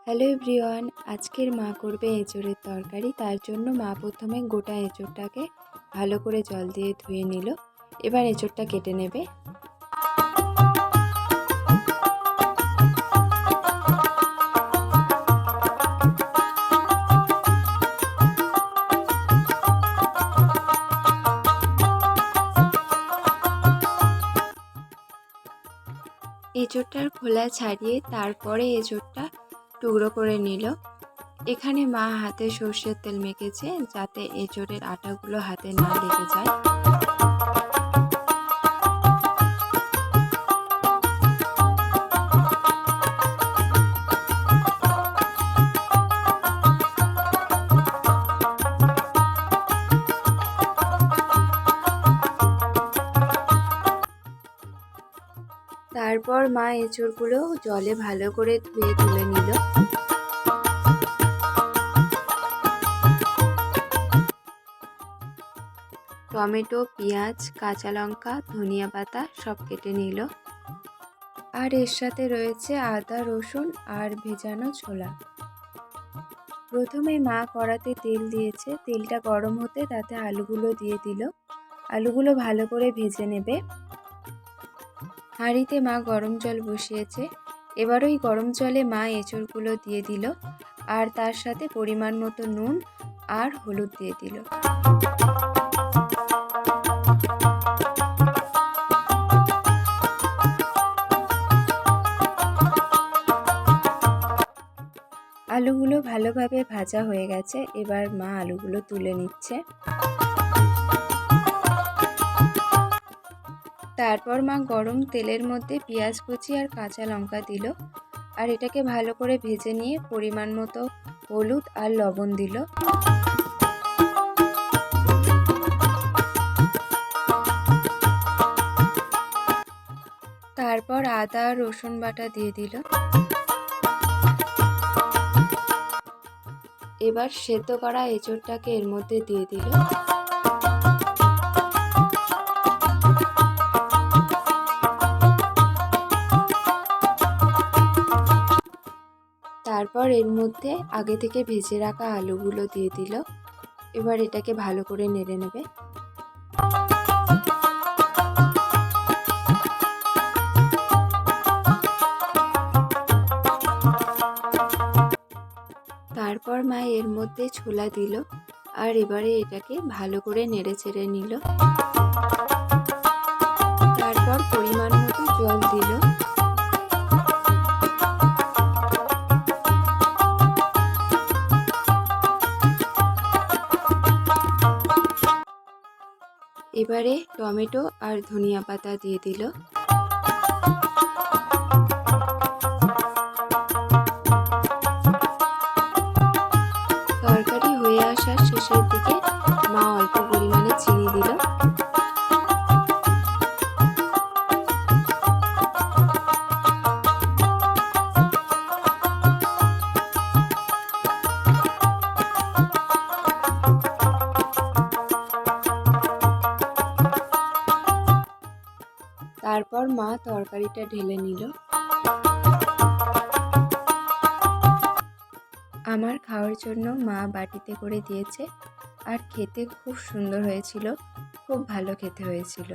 Hello everyone, আজকের মা করবে এঁচোড়ের তরকারি। তার জন্য মা প্রথমে গোটা এঁচোড়টাকে ভালো করে জল দিয়ে ধুয়ে নিল। এবার এঁচোড়টা কেটে নেবে। এঁচোড়টার খোলা ছাড়িয়ে তারপরে এঁচোড়টা টুকরো করে নিল। এখানে মা হাতে সর্ষের তেল মেখেছে যাতে এঁচোড়ের আটাগুলো হাতে না লেগে যায়। তারপর মা এঁচোড়গুলো জলে ভালো করে ধুয়ে তুলে নিল। টমেটো, পেঁয়াজ, কাঁচা লঙ্কা, ধনিয়া পাতা সব কেটে নিল। আর এর সাথে রয়েছে আদা, রসুন আর ভেজানো ছোলা। প্রথমে মা কড়াতে তেল দিয়েছে, তেলটা গরম হতে তাতে আলুগুলো দিয়ে দিল। আলুগুলো ভালো করে ভেজে নেবে। হাঁড়িতে মা গরম জল বসিয়েছে। এবার ওই গরম জলে মা এঁচোড়গুলো দিয়ে দিল আর তার সাথে পরিমাণ মতো নুন আর হলুদ দিয়ে দিল। আলুগুলো ভালোভাবে ভাজা হয়ে গেছে। এবার মা আলুগুলো তুলে নিচ্ছে। তারপর মা গরম তেলের মধ্যে পেঁয়াজ কুচি আর কাঁচা লঙ্কা দিল আর এটাকে ভালো করে ভেজে নিয়ে পরিমাণ মতো হলুদ আর লবণ দিল। তারপর আদা আর রসুন বাটা দিয়ে দিল। এবার সেদ্ধ করা এঁচোড়টাকে এর মধ্যে দিয়ে দিল। তারপর এর মধ্যে আগে থেকে ভেজে রাখা আলুগুলো দিয়ে দিল। এবার এটাকে ভালো করে নেড়ে নেবে। তারপর মা এর মধ্যে ছোলা দিল আর এবারে এটাকে ভালো করে নেড়ে চেড়ে নিল। তারপর পরিমাণ মতো জল দিল। এবারে টমেটো আর ধনিয়া পাতা দিয়ে দিল। তরকারি হয়ে আসার শেষের দিকে মা অল্প পরিমাণে চিনি দিল। তারপর মা তরকারিটা ঢেলে নিল। আমার খাওয়ার জন্য মা বাটিতে করে দিয়েছে আর খেতে খুব সুন্দর হয়েছিল, খুব ভালো খেতে হয়েছিল।